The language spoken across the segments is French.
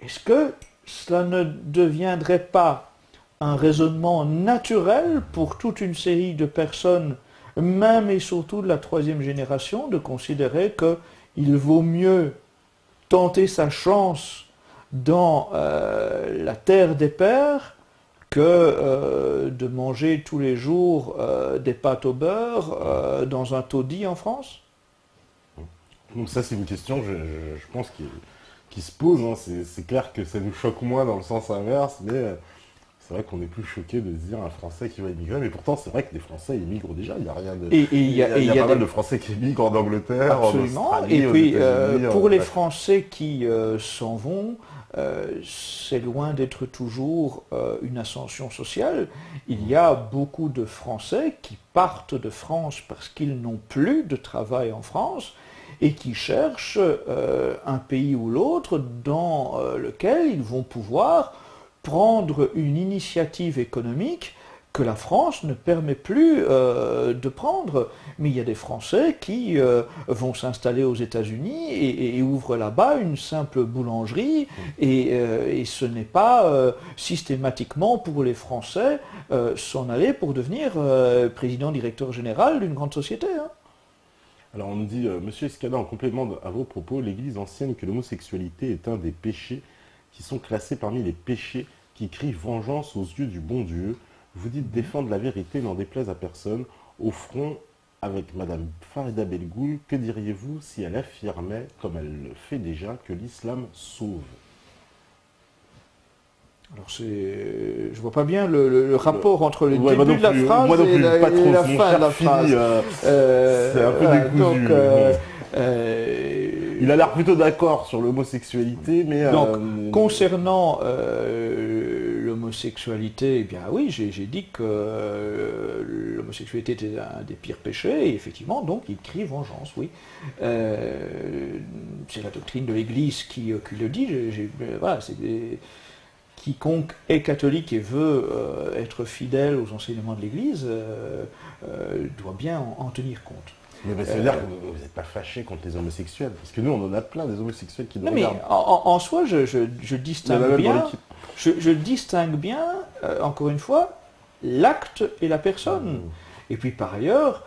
est-ce que cela ne deviendrait pas un raisonnement naturel pour toute une série de personnes, même et surtout de la troisième génération, de considérer qu'il vaut mieux tenter sa chance dans la terre des pères que de manger tous les jours des pâtes au beurre dans un taudis en France? Donc ça, c'est une question, je pense, qui se pose. Hein. C'est clair que ça nous choque moins dans le sens inverse, mais c'est vrai qu'on est plus choqué de se dire un Français qui va émigrer. Mais pourtant, c'est vrai que des Français émigrent déjà. Il y a rien de... Il y a pas mal de Français qui émigrent en Angleterre, absolument. en Australie, Et puis, aux États-Unis. pour les Français qui s'en vont, c'est loin d'être toujours une ascension sociale. Il y a beaucoup de Français qui partent de France parce qu'ils n'ont plus de travail en France et qui cherchent un pays ou l'autre dans lequel ils vont pouvoir prendre une initiative économique que la France ne permet plus de prendre. Mais il y a des Français qui vont s'installer aux États-Unis et ouvrent là-bas une simple boulangerie, et ce n'est pas systématiquement pour les Français s'en aller pour devenir président directeur général d'une grande société. Hein. Alors on me dit, Monsieur Escada, en complément à vos propos, l'Église enseigne que l'homosexualité est un des péchés qui sont classés parmi les péchés qui crient vengeance aux yeux du bon Dieu. Vous dites défendre la vérité, n'en déplaise à personne. Au front avec Madame Farida Belgoul, que diriez-vous si elle affirmait, comme elle le fait déjà, que l'islam sauve? Alors je vois pas bien le rapport entre le début de la phrase et la fin de la phrase. C'est un peu voilà, décousu. donc, il a l'air plutôt d'accord sur l'homosexualité, mais... Donc, concernant l'homosexualité, eh bien oui, j'ai dit que l'homosexualité était un des pires péchés, et effectivement, donc, il crie vengeance, oui. C'est la doctrine de l'Église qui le dit. Voilà, c'est quiconque est catholique et veut être fidèle aux enseignements de l'Église doit bien en tenir compte. Mais ça veut dire que vous n'êtes pas fâché contre les homosexuels, parce que nous, on en a plein des homosexuels qui nous regardent. Mais en soi, je distingue bien, je distingue bien, encore une fois, l'acte et la personne. Et puis par ailleurs,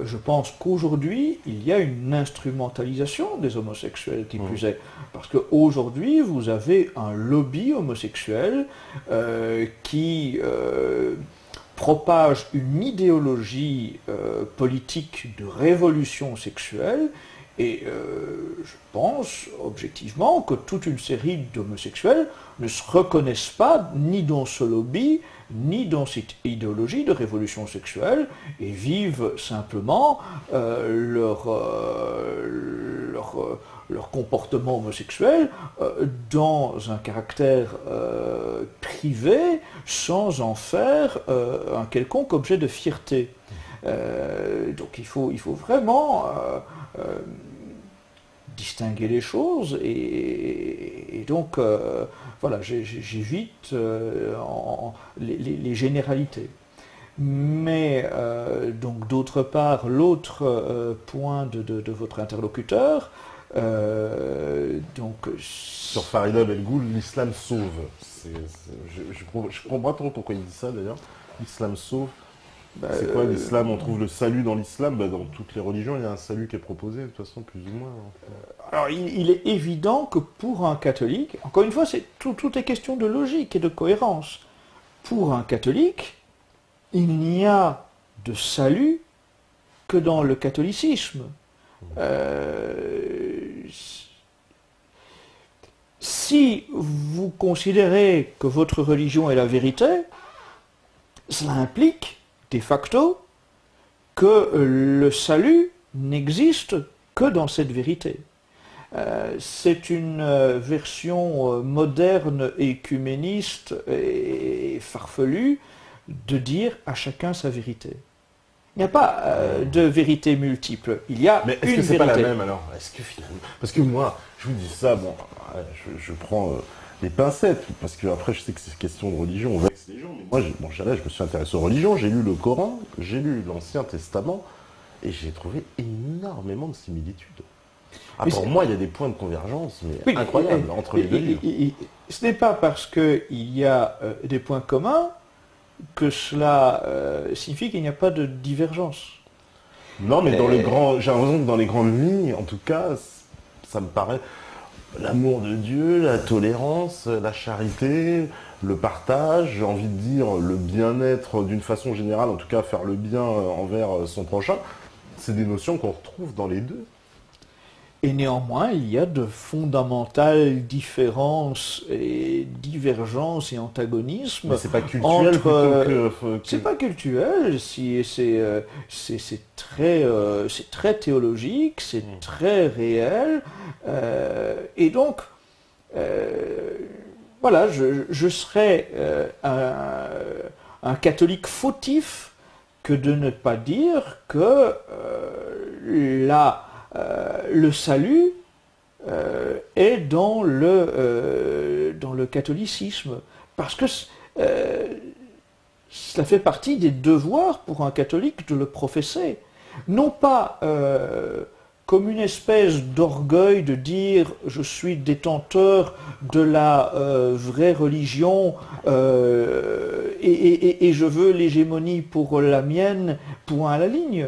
je pense qu'aujourd'hui, il y a une instrumentalisation des homosexuels, qui plus est. Parce qu'aujourd'hui, vous avez un lobby homosexuel qui propage une idéologie politique de révolution sexuelle, et je pense objectivement que toute une série d'homosexuels ne se reconnaissent pas ni dans ce lobby, ni dans cette idéologie de révolution sexuelle, et vivent simplement leur comportement homosexuel dans un caractère privé, sans en faire un quelconque objet de fierté. Donc il faut vraiment distinguer les choses, et donc voilà, j'évite les généralités. Mais donc d'autre part, l'autre point de votre interlocuteur, donc sur Farida Belgoul, l'islam sauve. Je comprends pas trop pourquoi il dit ça d'ailleurs. L'islam sauve. C'est quoi l'islam? On trouve le salut dans l'islam. Dans toutes les religions, il y a un salut qui est proposé, de toute façon, plus ou moins. Alors, il est évident que pour un catholique, encore une fois, tout est question de logique et de cohérence. Pour un catholique, il n'y a de salut que dans le catholicisme. Si vous considérez que votre religion est la vérité, cela implique de facto que le salut n'existe que dans cette vérité. C'est une version moderne, écuméniste et farfelue de dire à chacun sa vérité. Il n'y a pas de vérité multiple, il y a une vérité. Mais est-ce que c'est pas la même alors? Est-ce que finalement... Parce que moi, je vous dis ça, bon, je prends les pincettes, parce que après je sais que c'est question de religion, on vexe les gens, mais moi, je me suis intéressé aux religions, j'ai lu le Coran, j'ai lu l'Ancien Testament, et j'ai trouvé énormément de similitudes. Ah, pour moi, il y a des points de convergence, mais incroyables, entre les deux livres. Ce n'est pas parce qu'il y a des points communs que cela signifie qu'il n'y a pas de divergence. Non, mais j'ai l'impression que dans les grandes lignes, en tout cas, ça me paraît l'amour de Dieu, la tolérance, la charité, le partage, j'ai envie de dire le bien-être d'une façon générale, en tout cas faire le bien envers son prochain, c'est des notions qu'on retrouve dans les deux. Et néanmoins, il y a de fondamentales différences et divergences et antagonismes. Mais c'est pas culturel C'est pas culturel, c'est très théologique, c'est très réel. Et donc, voilà, je serais un catholique fautif que de ne pas dire que le salut est dans le catholicisme. Parce que cela fait partie des devoirs pour un catholique de le professer. Non pas comme une espèce d'orgueil de dire je suis détenteur de la vraie religion et je veux l'hégémonie pour la mienne, point à la ligne.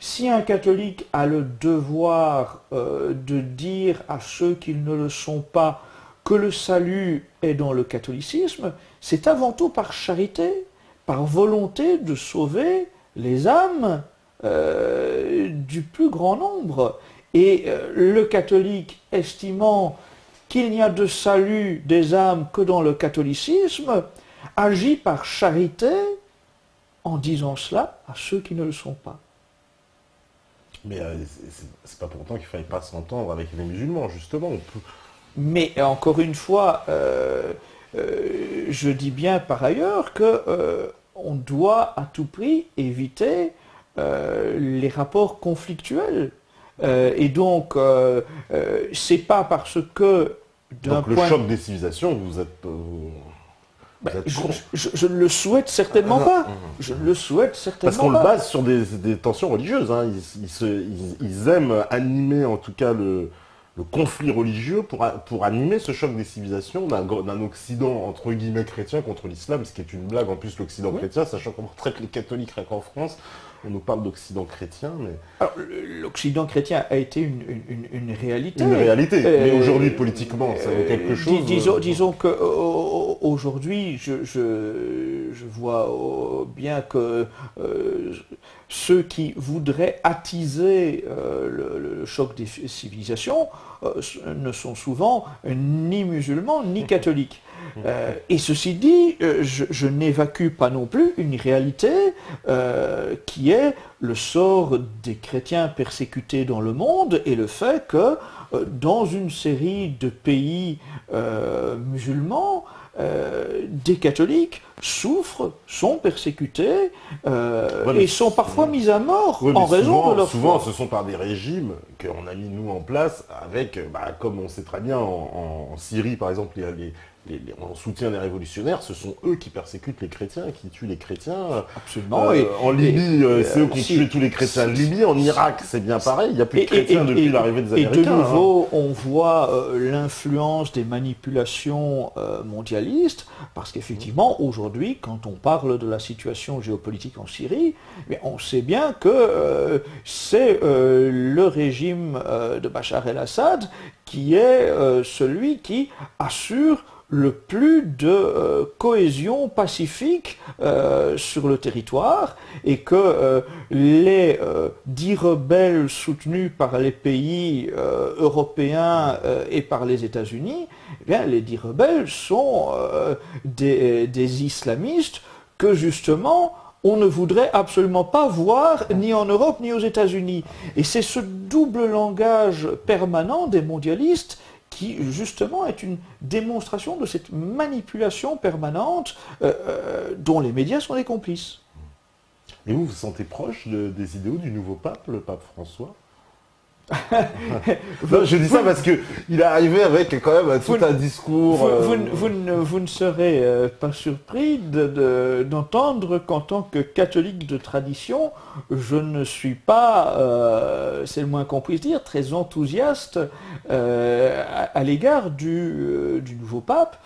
Si un catholique a le devoir de dire à ceux qui ne le sont pas que le salut est dans le catholicisme, c'est avant tout par charité, par volonté de sauver les âmes du plus grand nombre. Et le catholique estimant qu'il n'y a de salut des âmes que dans le catholicisme, agit par charité en disant cela à ceux qui ne le sont pas. Mais c'est pas pour autant qu'il ne faille pas s'entendre avec les musulmans, justement. Mais encore une fois, je dis bien par ailleurs qu'on doit à tout prix éviter les rapports conflictuels. Et donc, c'est pas parce que... Donc le choc des civilisations, vous êtes... je ne le souhaite certainement pas. Je ne le souhaite certainement pas. Parce qu'on le base sur des tensions religieuses. Hein. Ils aiment animer en tout cas le conflit religieux pour animer ce choc des civilisations d'un Occident entre guillemets chrétien contre l'islam, ce qui est une blague en plus l'Occident chrétien, sachant qu'on traite les catholiques rien qu'en France. On nous parle d'Occident chrétien, mais... Alors, l'Occident chrétien a été une réalité. Une réalité, mais aujourd'hui, politiquement, ça vaut quelque chose... Disons qu'aujourd'hui, je vois bien que ceux qui voudraient attiser le choc des civilisations ne sont souvent ni musulmans ni catholiques. Et ceci dit, je n'évacue pas non plus une réalité qui est le sort des chrétiens persécutés dans le monde et le fait que dans une série de pays musulmans, des catholiques souffrent, sont persécutés et sont parfois mis à mort en raison de leur foi. Souvent, ce sont par des régimes qu'on a mis nous en place avec, comme on sait très bien en Syrie par exemple, en soutien des révolutionnaires, ce sont eux qui persécutent les chrétiens, qui tuent les chrétiens. Absolument. En Libye, c'est eux qui ont tué tous les chrétiens de Libye. En Irak, c'est bien pareil. Il n'y a plus de chrétiens depuis l'arrivée des Américains. Et de nouveau, on voit l'influence des manipulations mondialistes, parce qu'effectivement, aujourd'hui, quand on parle de la situation géopolitique en Syrie, on sait bien que c'est le régime de Bachar el-Assad qui est celui qui assure le plus de cohésion pacifique sur le territoire et que les 10 rebelles soutenus par les pays européens et par les États-Unis, les 10 rebelles sont des islamistes que justement on ne voudrait absolument pas voir ni en Europe ni aux États-Unis. Et c'est ce double langage permanent des mondialistes qui justement est une démonstration de cette manipulation permanente dont les médias sont des complices. Et vous vous sentez proche des idéaux du nouveau pape, le pape François? Non, je dis ça parce qu'il est arrivé avec quand même tout un discours... Vous ne serez pas surpris d'entendre qu'en tant que catholique de tradition, je ne suis pas, c'est le moins qu'on puisse dire, très enthousiaste à l'égard du nouveau pape.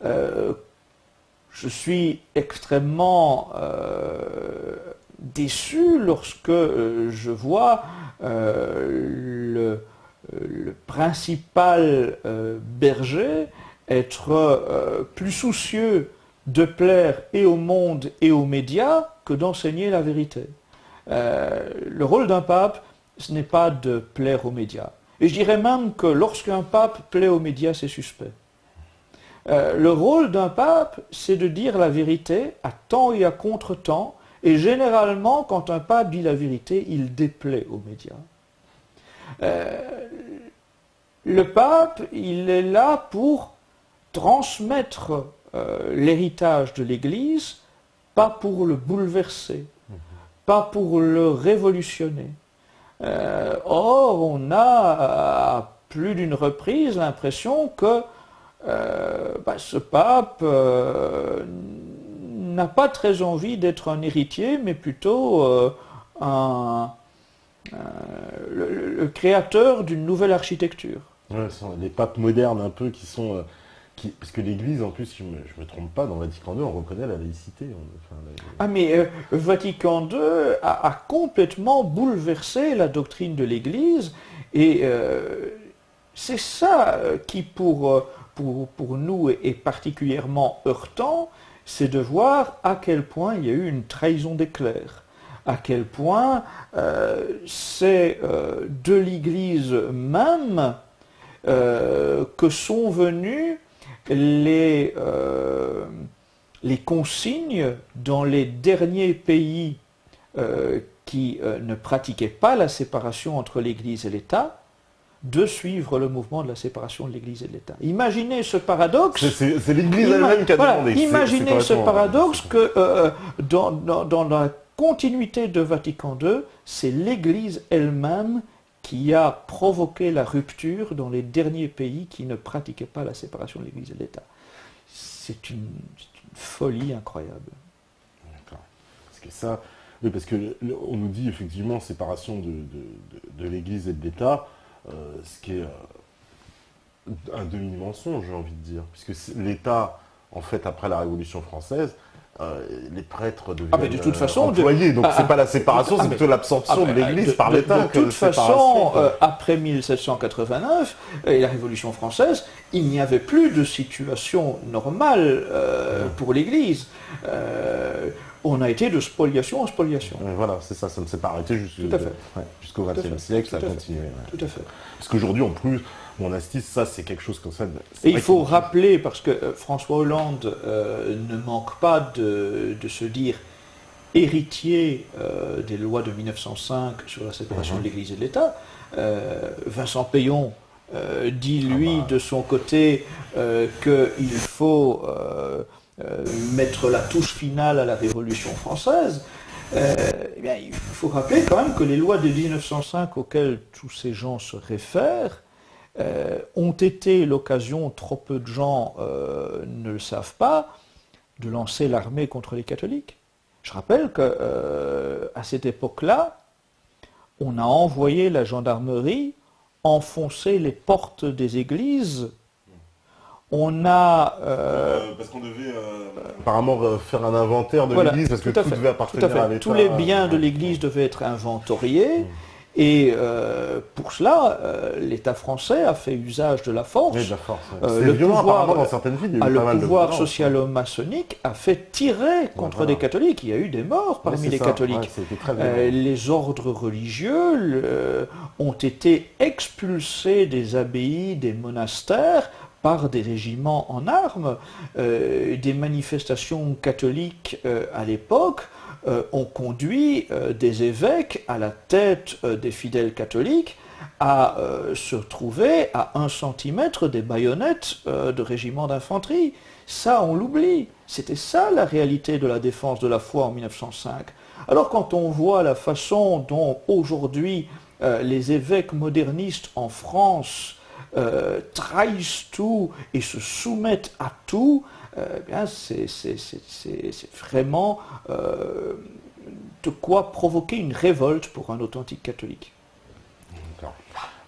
Je suis extrêmement déçu lorsque je vois le principal berger être plus soucieux de plaire et au monde et aux médias que d'enseigner la vérité. Le rôle d'un pape, ce n'est pas de plaire aux médias. Et je dirais même que lorsqu'un pape plaît aux médias, c'est suspect. Le rôle d'un pape, c'est de dire la vérité à temps et à contre-temps, et généralement, quand un pape dit la vérité, il déplaît aux médias. Le pape, il est là pour transmettre l'héritage de l'Église, pas pour le bouleverser, pas pour le révolutionner. Or, on a à plus d'une reprise l'impression que ce pape n'a pas très envie d'être un héritier, mais plutôt le créateur d'une nouvelle architecture. Ouais, ce sont les papes modernes un peu qui sont... parce que l'Église, en plus, si je me trompe pas, dans Vatican II, on reconnaît la laïcité. Ah mais Vatican II a complètement bouleversé la doctrine de l'Église, et c'est ça qui, pour nous, est particulièrement heurtant, c'est de voir à quel point il y a eu une trahison des clercs, à quel point c'est de l'Église même que sont venues les consignes dans les derniers pays qui ne pratiquaient pas la séparation entre l'Église et l'État, de suivre le mouvement de la séparation de l'Église et de l'État. Imaginez ce paradoxe. C'est l'Église elle-même qui a demandé. Imaginez ce paradoxe que dans la continuité de Vatican II, c'est l'Église elle-même qui a provoqué la rupture dans les derniers pays qui ne pratiquaient pas la séparation de l'Église et de l'État. C'est une folie incroyable. D'accord. Parce que ça, oui, parce que on nous dit effectivement séparation de l'Église et de l'État. Ce qui est un demi-mensonge, j'ai envie de dire. Puisque l'État, en fait, après la Révolution française, les prêtres deviennent de toute façon, employés. Donc c'est pas la séparation, c'est plutôt l'absorption de l'Église par l'État. De toute façon, après 1789 et la Révolution française, il n'y avait plus de situation normale pour l'Église. On a été de spoliation en spoliation. Voilà, c'est ça, ça ne s'est pas arrêté jusqu'au XXe siècle, ça a continué. Tout à fait. Parce qu'aujourd'hui, en plus, mon astuce, ça, c'est quelque chose comme ça. Et il faut rappeler, parce que François Hollande ne manque pas de se dire héritier des lois de 1905 sur la séparation de l'Église et de l'État. Vincent Payon dit, lui, de son côté, qu'il faut... mettre la touche finale à la Révolution française, il faut rappeler quand même que les lois de 1905 auxquelles tous ces gens se réfèrent ont été l'occasion, trop peu de gens ne le savent pas, de lancer l'armée contre les catholiques. Je rappelle qu'à cette époque-là, on a envoyé la gendarmerie enfoncer les portes des églises. On a... parce qu'on devait apparemment faire un inventaire de l'Église, parce que tout devait appartenir à l'État. Tous les biens de l'Église devaient être inventoriés, et pour cela, l'État français a fait usage de la force. Oui, de la force. C'est violent, apparemment, dans certaines villes. Le pouvoir socialo-maçonnique a fait tirer contre des catholiques. Il y a eu des morts parmi les catholiques. Les ordres religieux ont été expulsés des abbayes, des monastères, par des régiments en armes. Des manifestations catholiques à l'époque ont conduit des évêques à la tête des fidèles catholiques à se trouver à 1 centimètre des baïonnettes de régiments d'infanterie. Ça, on l'oublie. C'était ça la réalité de la défense de la foi en 1905. Alors quand on voit la façon dont aujourd'hui les évêques modernistes en France trahissent tout et se soumettent à tout, eh bien c'est vraiment de quoi provoquer une révolte pour un authentique catholique. D'accord.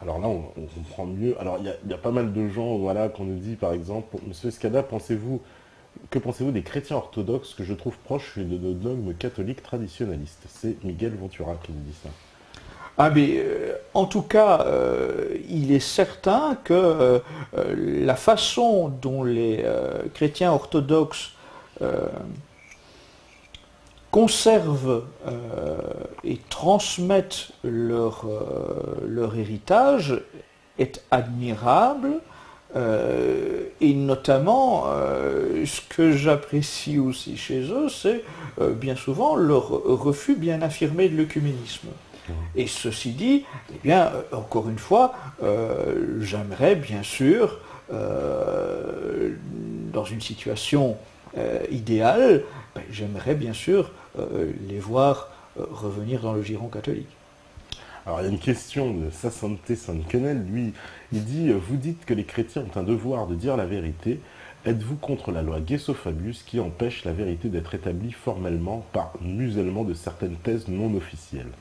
Alors là, on comprend mieux. Alors, il y a pas mal de gens, voilà, qu'on nous dit, par exemple, Monsieur Escada, que pensez-vous des chrétiens orthodoxes que je trouve proches de nos dogmes catholiques traditionnalistes? C'est Miguel Ventura qui nous dit ça. Ah mais en tout cas, il est certain que la façon dont les chrétiens orthodoxes conservent et transmettent leur héritage est admirable. Et notamment, ce que j'apprécie aussi chez eux, c'est bien souvent leur refus bien affirmé de l'œcuménisme. Et ceci dit, eh bien, encore une fois, j'aimerais bien sûr, dans une situation idéale, ben, j'aimerais bien sûr les voir revenir dans le giron catholique. Alors, il y a une question de Sassante Sankenel. Lui, il dit, vous dites que les chrétiens ont un devoir de dire la vérité. Êtes-vous contre la loi Ghesso-Fabius qui empêche la vérité d'être établie formellement par musellement de certaines thèses non officielles?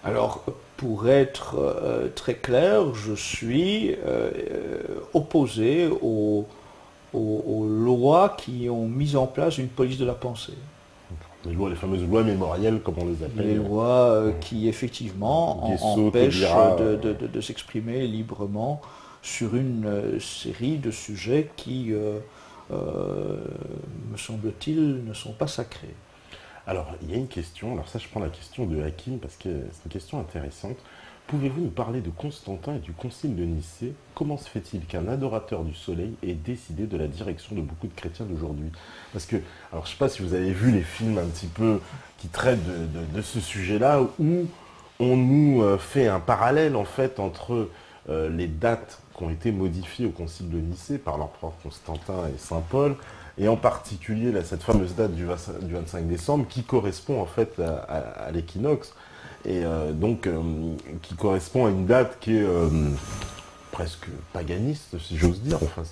Alors, pour être très clair, je suis opposé aux lois qui ont mis en place une police de la pensée. Les fameuses lois mémorielles, comme on les appelle. Les lois qui, effectivement, empêchent de s'exprimer librement sur une série de sujets qui, me semble-t-il, ne sont pas sacrés. Alors, il y a une question, alors ça je prends la question de Hakim parce que c'est une question intéressante. Pouvez-vous nous parler de Constantin et du concile de Nicée? Comment se fait-il qu'un adorateur du soleil ait décidé de la direction de beaucoup de chrétiens d'aujourd'hui? Parce que, alors je ne sais pas si vous avez vu les films un petit peu qui traitent de ce sujet-là, où on nous fait un parallèle en fait entre les dates qui ont été modifiées au concile de Nicée par l'empereur Constantin et Saint Paul, et en particulier là, cette fameuse date du 25 décembre qui correspond en fait à l'équinoxe, et donc qui correspond à une date qui est presque paganiste, si j'ose dire. Enfin,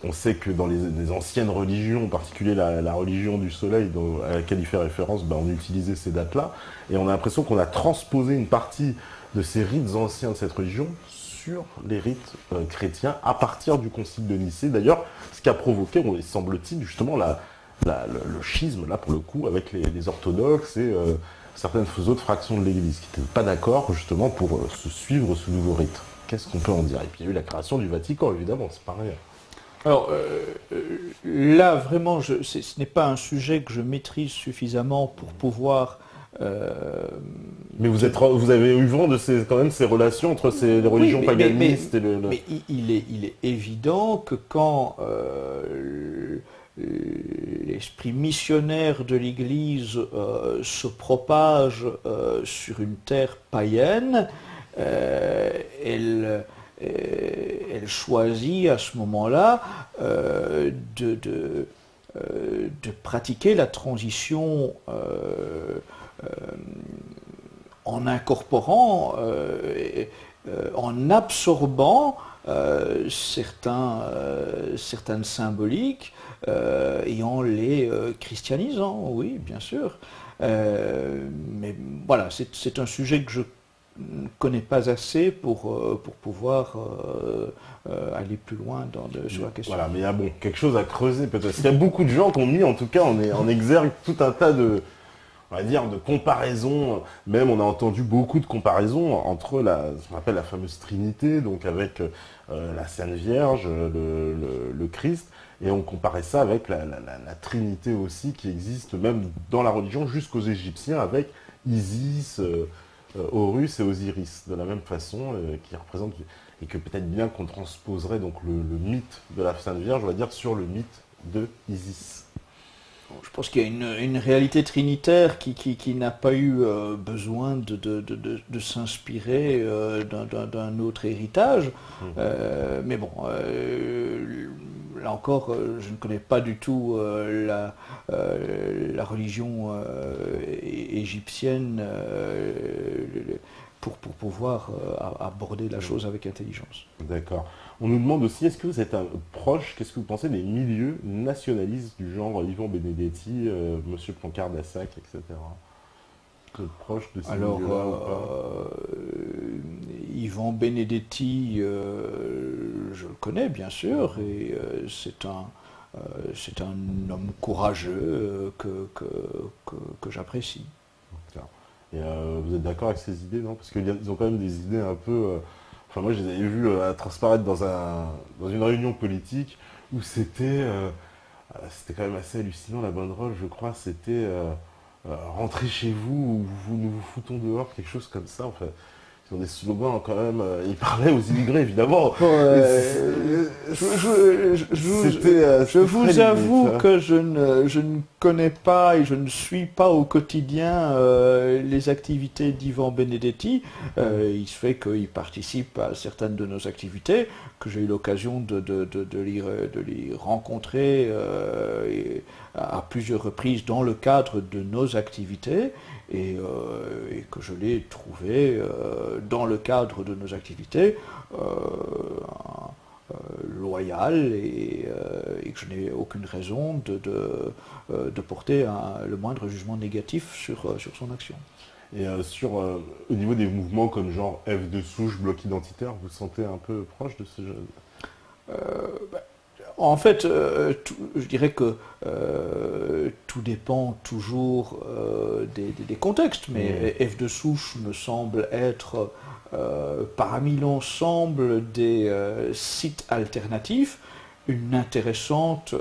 on sait que dans les anciennes religions, en particulier la religion du soleil à laquelle il fait référence, ben, on utilisait ces dates-là, et on a l'impression qu'on a transposé une partie de ces rites anciens de cette religion sur les rites chrétiens à partir du concile de Nicée. D'ailleurs, ce qui a provoqué, semble-t-il, justement le schisme, là pour le coup, avec les orthodoxes et certaines autres fractions de l'Église, qui n'étaient pas d'accord justement pour se suivre ce nouveau rite. Qu'est-ce qu'on peut en dire? Et puis il y a eu la création du Vatican, évidemment, c'est pas rien. Alors là, vraiment, ce n'est pas un sujet que je maîtrise suffisamment pour pouvoir... Mais vous avez eu vent de quand même ces relations entre les religions paganistes et le... Mais il est évident que quand l'esprit missionnaire de l'Église se propage sur une terre païenne, elle choisit à ce moment-là de pratiquer la transition en incorporant, en absorbant certaines symboliques et en les christianisant, oui, bien sûr. Mais voilà, c'est un sujet que je ne connais pas assez pour pouvoir aller plus loin sur la question. Voilà, mais il y a quelque chose à creuser peut-être. Il y a beaucoup de gens qui ont mis en tout cas en exergue tout un tas de, on va dire, de comparaisons. Même on a entendu beaucoup de comparaisons entre ce qu'on appelle la fameuse Trinité, donc avec la Sainte Vierge, le Christ, et on comparait ça avec la Trinité aussi qui existe même dans la religion jusqu'aux Égyptiens avec Isis, Horus et Osiris, de la même façon, qui représentent, et que peut-être bien qu'on transposerait donc le mythe de la Sainte Vierge, on va dire, sur le mythe de Isis. Je pense qu'il y a une réalité trinitaire qui n'a pas eu besoin de s'inspirer d'un autre héritage. Mais bon, là encore, je ne connais pas du tout la religion égyptienne pour pouvoir aborder la chose avec intelligence. D'accord. On nous demande aussi, est-ce que vous êtes proche, qu'est-ce que vous pensez des milieux nationalistes du genre Yvan Benedetti, Monsieur Pancart-Dassac, etc. Vous êtes proche de ces Alors, milieux-là ou pas? Yvan Benedetti, je le connais bien sûr, et c'est un homme courageux que j'apprécie. Et vous êtes d'accord avec ces idées, non? Parce qu'ils ont quand même des idées un peu... Enfin, moi, je les avais vus transparaître dans une réunion politique où c'était quand même assez hallucinant, la banderole, je crois. C'était rentrez chez vous ou nous vous foutons dehors, quelque chose comme ça. Enfin, ils ont des slogans quand même. Ils parlaient aux immigrés, évidemment. Je vous avoue que je ne connais pas et je ne suis pas au quotidien les activités d'Yvan Benedetti. Il se fait qu'il participe à certaines de nos activités, que j'ai eu l'occasion de les rencontrer à plusieurs reprises dans le cadre de nos activités. Et que je l'ai trouvé dans le cadre de nos activités loyal et que je n'ai aucune raison de porter le moindre jugement négatif sur son action. Et au niveau des mouvements comme genre F de souche, bloc identitaire, vous vous sentez un peu proche de ce genre? En fait, je dirais que tout dépend toujours des contextes, mais F de souche me semble être parmi l'ensemble des sites alternatifs une intéressante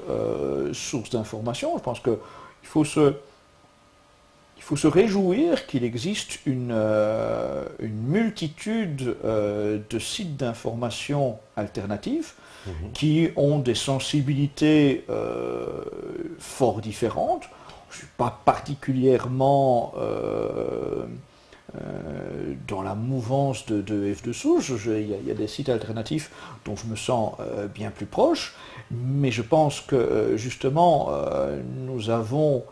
source d'information. Je pense qu'il faut se réjouir qu'il existe une multitude de sites d'information alternatifs qui ont des sensibilités fort différentes. Je ne suis pas particulièrement dans la mouvance de F de souche. Il y a des sites alternatifs dont je me sens bien plus proche, mais je pense que justement nous avons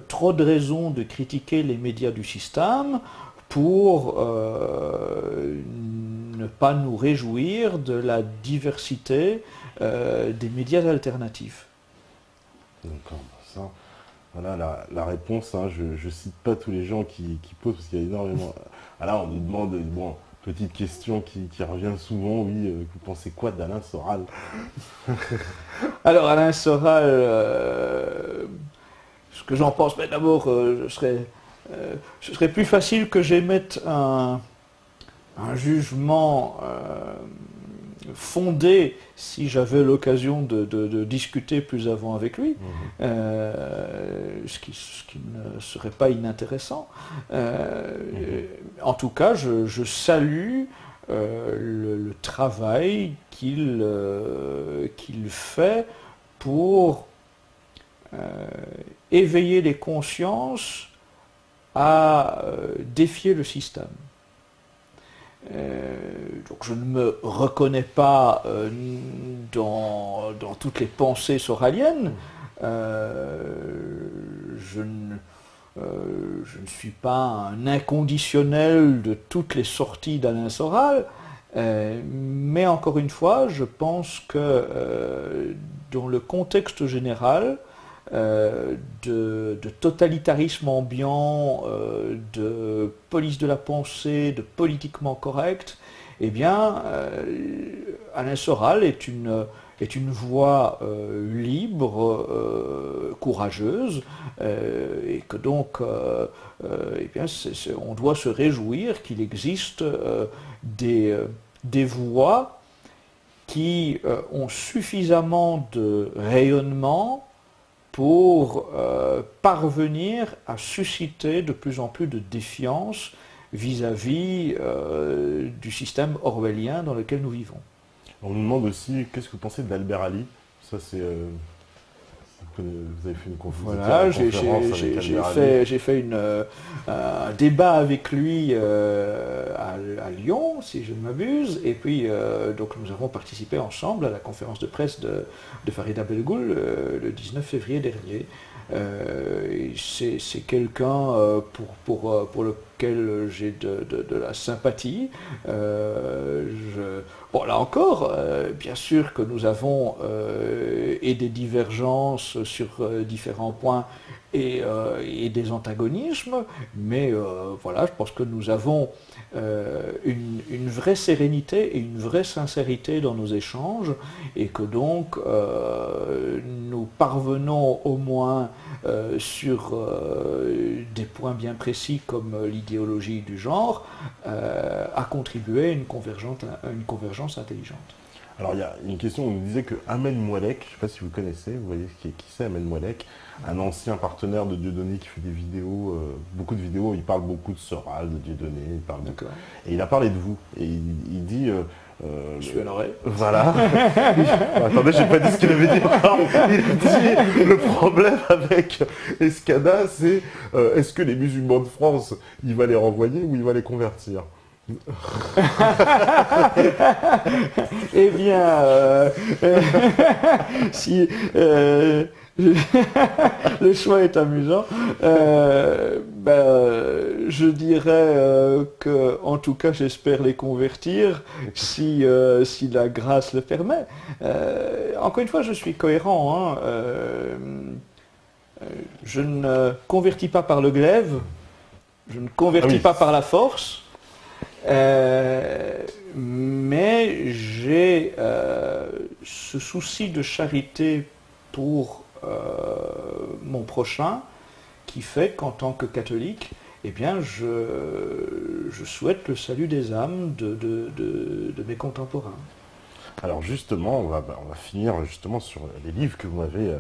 trop de raisons de critiquer les médias du système pour ne pas nous réjouir de la diversité des médias alternatifs. D'accord, ça, voilà la réponse, hein, je ne cite pas tous les gens qui posent, parce qu'il y a énormément... Alors on nous demande, bon, petite question qui revient souvent, oui, vous pensez quoi d'Alain Soral? Alors Alain Soral, ce que j'en pense, mais d'abord, ce serait plus facile que j'émette un jugement fondé si j'avais l'occasion de discuter plus avant avec lui, ce qui ne serait pas inintéressant. En tout cas, je salue le travail qu'il fait pour éveiller les consciences à défier le système. Donc je ne me reconnais pas dans toutes les pensées soraliennes. Je ne suis pas un inconditionnel de toutes les sorties d'Alain Soral, mais encore une fois, je pense que dans le contexte général, de totalitarisme ambiant, de police de la pensée, de politiquement correct, eh bien, Alain Soral est une voix libre, courageuse, et que donc, eh bien, on doit se réjouir qu'il existe des voix qui ont suffisamment de rayonnement pour parvenir à susciter de plus en plus de défiance vis-à-vis du système orwellien dans lequel nous vivons. On nous demande aussi, qu'est-ce que vous pensez d'Albert Ali? Ça, c'est... vous avez fait une conférence. Voilà, j'ai fait un débat avec lui à Lyon, si je ne m'abuse, et puis donc nous avons participé ensemble à la conférence de presse de Farida Belgoul le 19 février dernier. C'est quelqu'un, pour le lequel j'ai de la sympathie. Bon, là encore, bien sûr que nous avons et des divergences sur différents points et des antagonismes, mais voilà, je pense que nous avons une vraie sérénité et une vraie sincérité dans nos échanges, et que donc nous parvenons au moins sur des points bien précis comme l'idéologie du genre à contribuer à une convergence intelligente. Alors il y a une question, on nous disait que Ahmed Moualek, je ne sais pas si vous connaissez, vous voyez qui c'est Ahmed Moualek, un ancien partenaire de Dieudonné qui fait des vidéos, beaucoup de vidéos, il parle beaucoup de Soral, de Dieudonné, il parle de... Et il a parlé de vous, et il dit... je suis honoré. Voilà. Attendez, j'ai pas dit ce qu'il avait dit encore. Il a dit le problème avec Escada, c'est est-ce que les musulmans de France, il va les renvoyer ou il va les convertir? Eh bien, si le choix est amusant, je dirais que, en tout cas, j'espère les convertir si la grâce le permet. Encore une fois, je suis cohérent. Je ne convertis pas par le glaive, je ne convertis pas par la force. Mais j'ai ce souci de charité pour mon prochain qui fait qu'en tant que catholique, eh bien, je souhaite le salut des âmes de mes contemporains. Alors justement, on va finir justement sur les livres que vous m'avez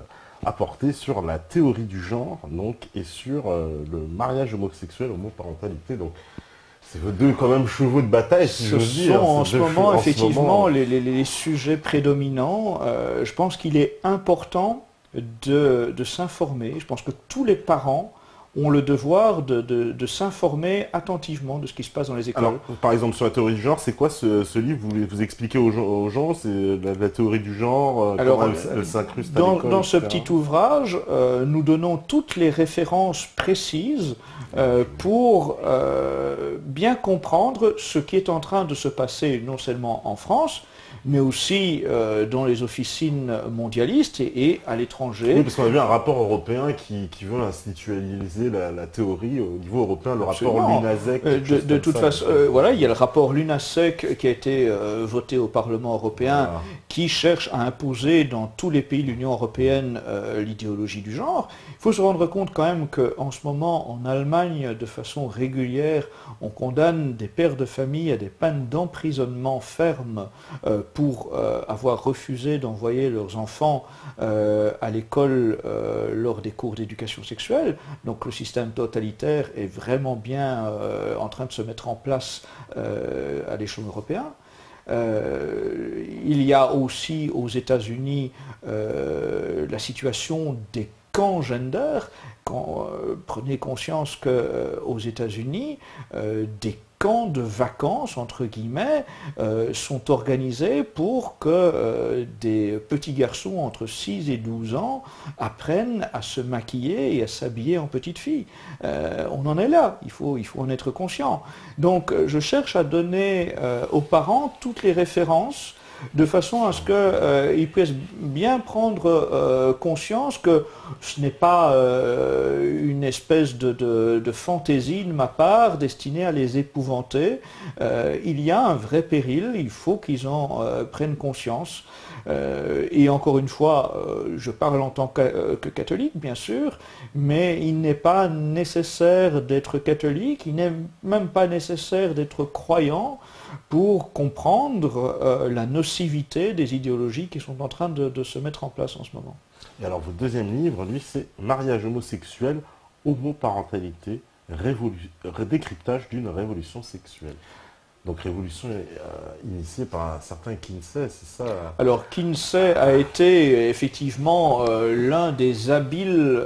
apportés sur la théorie du genre, donc, et sur le mariage homosexuel, homoparentalité. Donc, c'est vos deux quand même chevaux de bataille, si je veux dire. Ce sont en ce moment, effectivement, les sujets prédominants. Je pense qu'il est important de s'informer. Je pense que tous les parents ont le devoir de s'informer attentivement de ce qui se passe dans les écoles. Alors, par exemple, sur la théorie du genre, c'est quoi ce livre? Vous expliquez aux gens, c'est la théorie du genre, alors, comment elle s'incruste à l'école, dans ce etc. petit ouvrage, nous donnons toutes les références précises pour bien comprendre ce qui est en train de se passer non seulement en France, mais aussi dans les officines mondialistes et à l'étranger. Oui, parce qu'on a vu un rapport européen qui veut institutionnaliser la théorie au niveau européen, le Absolument. rapport Lunasek. De toute façon, voilà, il y a le rapport Lunasek qui a été voté au Parlement européen, voilà, qui cherche à imposer dans tous les pays de l'Union européenne l'idéologie du genre. Il faut se rendre compte quand même qu'en ce moment, en Allemagne, de façon régulière, on condamne des pères de famille à des peines d'emprisonnement fermes pour avoir refusé d'envoyer leurs enfants à l'école lors des cours d'éducation sexuelle. Donc le système totalitaire est vraiment bien en train de se mettre en place à l'échelon européen. Il y a aussi aux États-Unis la situation des camps gender. Prenez conscience qu'aux États-Unis, des camps de vacances, entre guillemets, sont organisés pour que des petits garçons entre 6 et 12 ans apprennent à se maquiller et à s'habiller en petite fille. On en est là, il faut en être conscient. Donc je cherche à donner aux parents toutes les références de façon à ce qu'ils puissent bien prendre conscience que ce n'est pas une espèce de fantaisie de ma part destinée à les épouvanter. Il y a un vrai péril, il faut qu'ils en prennent conscience. Et encore une fois, je parle en tant que catholique, bien sûr, mais il n'est pas nécessaire d'être catholique, il n'est même pas nécessaire d'être croyant pour comprendre la nocivité des idéologies qui sont en train de se mettre en place en ce moment. Et alors, votre deuxième livre, lui, c'est Mariage homosexuel, homoparentalité, décryptage d'une révolution sexuelle. Donc révolution initiée par un certain Kinsey, c'est ça? Alors Kinsey a été effectivement l'un des habiles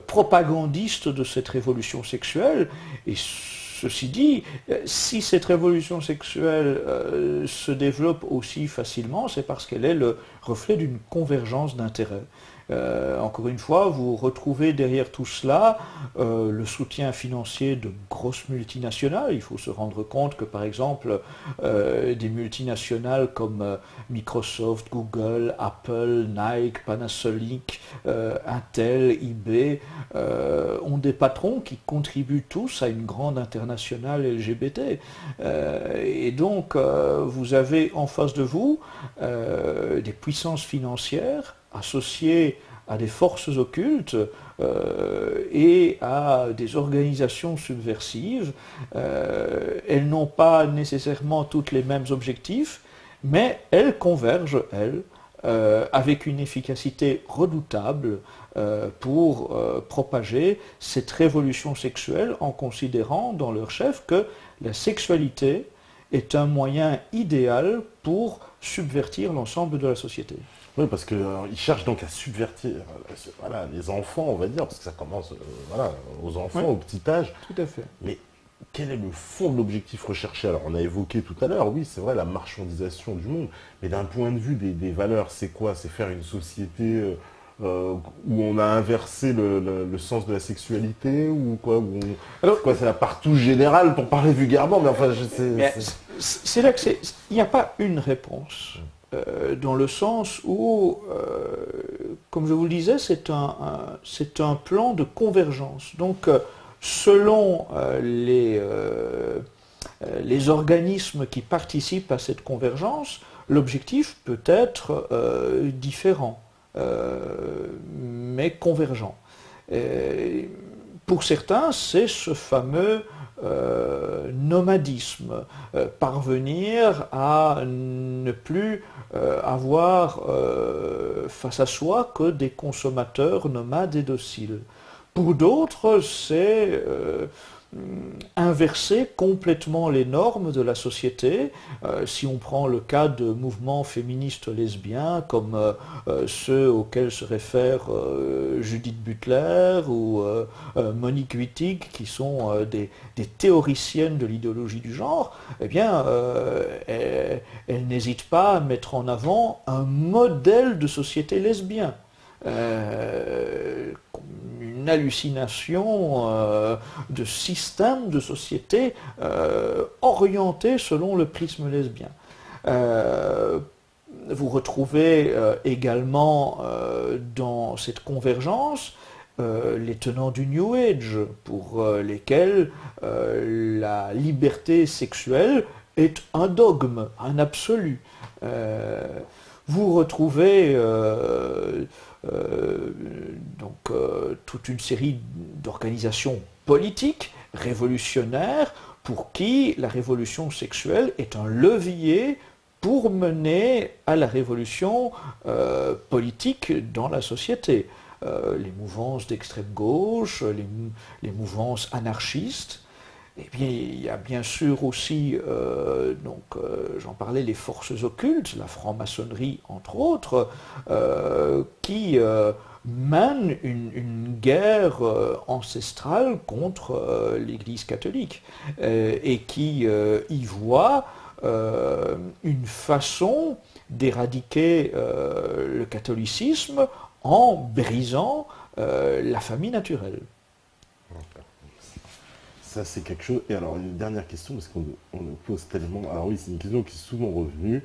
propagandistes de cette révolution sexuelle. Et ceci dit, si cette révolution sexuelle se développe aussi facilement, c'est parce qu'elle est le reflet d'une convergence d'intérêts. Encore une fois, vous retrouvez derrière tout cela le soutien financier de grosses multinationales. Il faut se rendre compte que, par exemple, des multinationales comme Microsoft, Google, Apple, Nike, Panasonic, Intel, eBay ont des patrons qui contribuent tous à une grande internationale LGBT. Et donc, vous avez en face de vous des puissances financières associées à des forces occultes et à des organisations subversives. Elles n'ont pas nécessairement toutes les mêmes objectifs, mais elles convergent, elles, avec une efficacité redoutable pour propager cette révolution sexuelle en considérant dans leur chef que la sexualité est un moyen idéal pour subvertir l'ensemble de la société. Oui, parce qu'ils cherchent donc à subvertir voilà, les enfants, on va dire, parce que ça commence voilà, aux enfants, Oui. au petit âge. Tout à fait. Mais quel est le fond de l'objectif recherché? Alors, on a évoqué tout à l'heure, oui, c'est vrai, la marchandisation du monde, mais d'un point de vue des valeurs, c'est quoi? C'est faire une société où on a inversé le sens de la sexualité, ou quoi, Alors, quoi, c'est la partout générale, pour parler vulgairement, mais enfin, je sais... c'est là que il n'y a pas une réponse. Dans le sens où, comme je vous le disais, c'est un plan de convergence. Donc, selon les organismes qui participent à cette convergence, l'objectif peut être différent, mais convergent. Pour certains, c'est ce fameux nomadisme, parvenir à ne plus avoir face à soi que des consommateurs nomades et dociles. Pour d'autres, c'est inverser complètement les normes de la société. Si on prend le cas de mouvements féministes lesbiens comme ceux auxquels se réfèrent Judith Butler ou Monique Wittig, qui sont des théoriciennes de l'idéologie du genre, eh bien, elles n'hésitent pas à mettre en avant un modèle de société lesbien. Une hallucination de système de société orienté selon le prisme lesbien. Vous retrouvez également dans cette convergence les tenants du New Age, pour lesquels la liberté sexuelle est un dogme, un absolu. Vous retrouvez toute une série d'organisations politiques, révolutionnaires, pour qui la révolution sexuelle est un levier pour mener à la révolution politique dans la société. Les mouvances d'extrême gauche, les mouvances anarchistes. Et bien, il y a bien sûr aussi, j'en parlais, les forces occultes, la franc-maçonnerie entre autres, qui mènent une guerre ancestrale contre l'Église catholique et qui y voient une façon d'éradiquer le catholicisme en brisant la famille naturelle. Ça, c'est quelque chose. Et alors, une dernière question, parce qu'on nous pose tellement. Alors, oui, c'est une question qui est souvent revenue.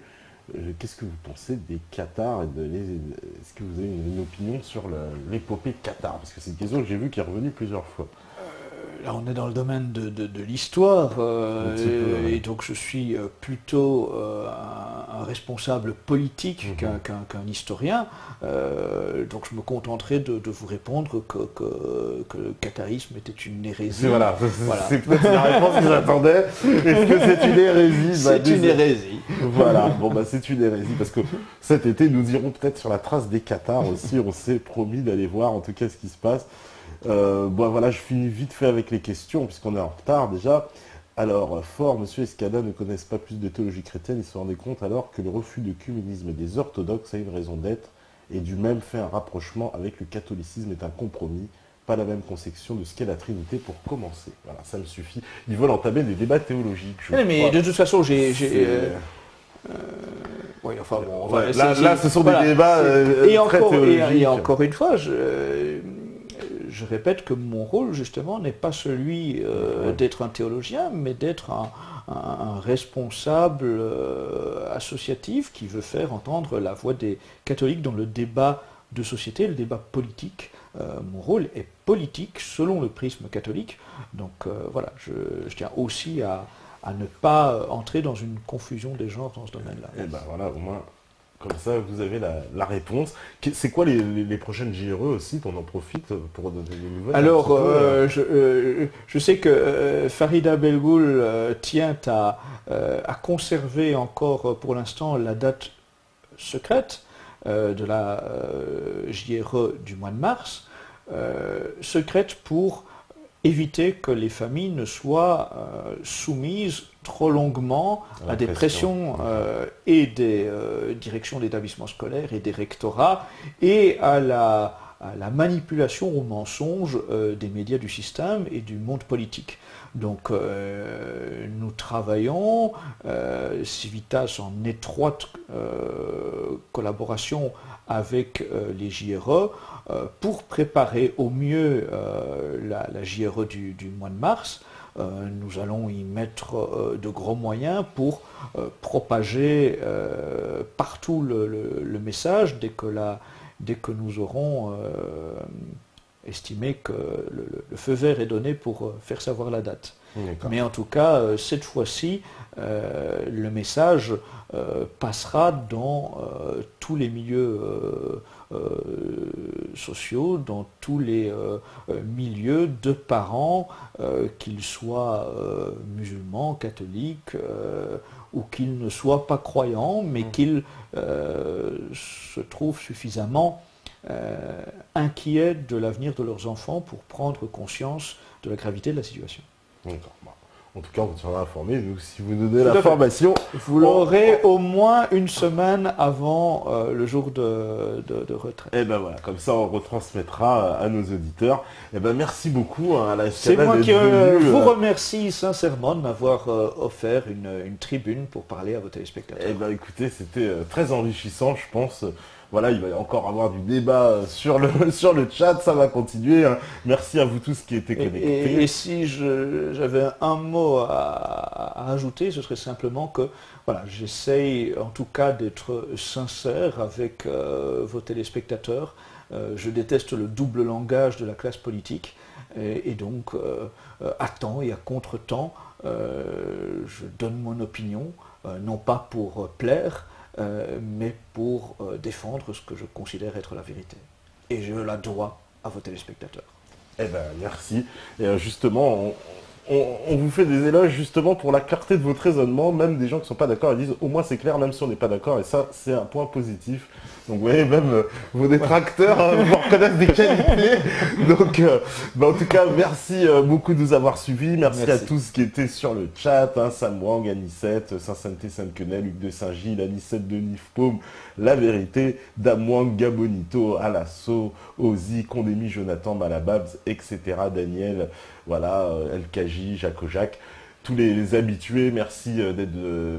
Qu'est-ce que vous pensez des Qatars? Est-ce que vous avez une opinion sur l'épopée Qatar? Parce que c'est une question que j'ai vue qui est revenue plusieurs fois. Là, on est dans le domaine de l'histoire, et donc je suis plutôt un responsable politique qu'un historien, donc je me contenterai de vous répondre que le qatarisme était une hérésie. Voilà. C'est peut-être la réponse que j'attendais. Est-ce que c'est une hérésie? C'est une hérésie. Voilà, bon c'est une hérésie, parce que cet été, nous irons peut-être sur la trace des Qatars aussi, on s'est promis d'aller voir en tout cas ce qui se passe. Voilà, je finis vite fait avec les questions, puisqu'on est en retard déjà. Alors, Fort, Monsieur Escada ne connaissent pas plus de théologie chrétienne, ils se rendaient compte alors que le refus de communisme des orthodoxes a une raison d'être, et du même fait un rapprochement avec le catholicisme est un compromis, pas la même conception de ce qu'est la Trinité pour commencer. Voilà, ça me suffit. Ils veulent entamer des débats théologiques. Mais de toute façon, Oui, enfin bon, Ouais, là, ce sont des débats très théologiques. Et encore une fois, je répète que mon rôle, justement, n'est pas celui d'être un théologien, mais d'être un responsable associatif qui veut faire entendre la voix des catholiques dans le débat de société, le débat politique. Mon rôle est politique selon le prisme catholique. Donc voilà, je tiens aussi à ne pas entrer dans une confusion des genres dans ce domaine-là. Et ben voilà, au moins, comme ça, vous avez la réponse. C'est quoi les prochaines JRE aussi? On en profite pour donner des nouvelles. Alors, je sais que Farida Belgoul tient à conserver encore pour l'instant la date secrète de la JRE du mois de mars, secrète pour éviter que les familles ne soient soumises trop longuement à des pressions et des directions d'établissements scolaires et des rectorats et à la manipulation, au mensonge des médias du système et du monde politique. Donc nous travaillons, Civitas, en étroite collaboration avec les JRE pour préparer au mieux la JRE du mois de mars. Nous allons y mettre de gros moyens pour propager partout le message dès que nous aurons estimé que le feu vert est donné pour faire savoir la date. Mais en tout cas, cette fois-ci, le message passera dans tous les milieux sociaux, dans tous les milieux de parents, qu'ils soient musulmans, catholiques, ou qu'ils ne soient pas croyants, mais qu'ils se trouvent suffisamment inquiets de l'avenir de leurs enfants pour prendre conscience de la gravité de la situation. D'accord. En tout cas, on vous tiendra informé. Nous, si vous donnez l'information, vous l'aurez au moins une semaine avant le jour de retraite. Et ben voilà, comme ça, on retransmettra à nos auditeurs. Et ben merci beaucoup à la C'est moi qui vous remercie sincèrement de m'avoir offert une tribune pour parler à vos téléspectateurs. Et ben écoutez, c'était très enrichissant, je pense. Voilà, il va y encore avoir du débat sur le chat, ça va continuer. Merci à vous tous qui étaient connectés. Et si j'avais un mot à ajouter, ce serait simplement que voilà, j'essaye en tout cas d'être sincère avec vos téléspectateurs. Je déteste le double langage de la classe politique et donc à temps et à contre-temps, je donne mon opinion, non pas pour plaire, mais pour défendre ce que je considère être la vérité. Et je la dois à vos téléspectateurs. Eh ben merci. Et justement, on vous fait des éloges justement pour la clarté de votre raisonnement. Même des gens qui ne sont pas d'accord, ils disent au moins c'est clair, même si on n'est pas d'accord. Et ça, c'est un point positif. Donc vous voyez, même vos détracteurs vont reconnaître des qualités. Donc en tout cas, merci beaucoup de nous avoir suivis. Merci à tous qui étaient sur le chat. Sam Wang, Anicette, Saint-Santé, Sainte-Quenelle, Luc de Saint-Gilles, Anicette de Nifpaume, La Vérité, Dame Wang, Gabonito, Alasso, Ozzy, Condémy, Jonathan, Malababs, etc. Daniel, voilà, LKJ, Jacques Ojac. Tous les habitués, merci d'être...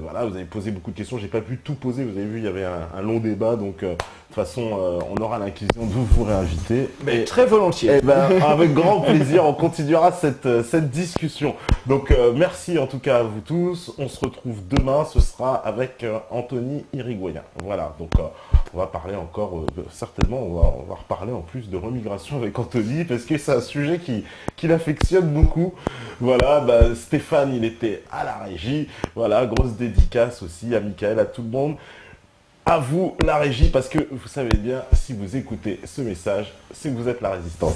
voilà, vous avez posé beaucoup de questions, j'ai pas pu tout poser, vous avez vu, il y avait un long débat, donc de toute façon, on aura l'inquisition de vous réinviter. Mais très volontiers. Et ben, avec grand plaisir, on continuera cette discussion. Donc, merci en tout cas à vous tous. On se retrouve demain, ce sera avec Anthony Irigoyen. Voilà, donc on va parler encore, certainement, on va reparler en plus de remigration avec Anthony, parce que c'est un sujet qui l'affectionne beaucoup. Voilà, Stéphane, il était à la régie. Voilà, grosse dédicace aussi à Michael, à tout le monde. À vous, la régie, parce que vous savez bien, si vous écoutez ce message, c'est que vous êtes la résistance.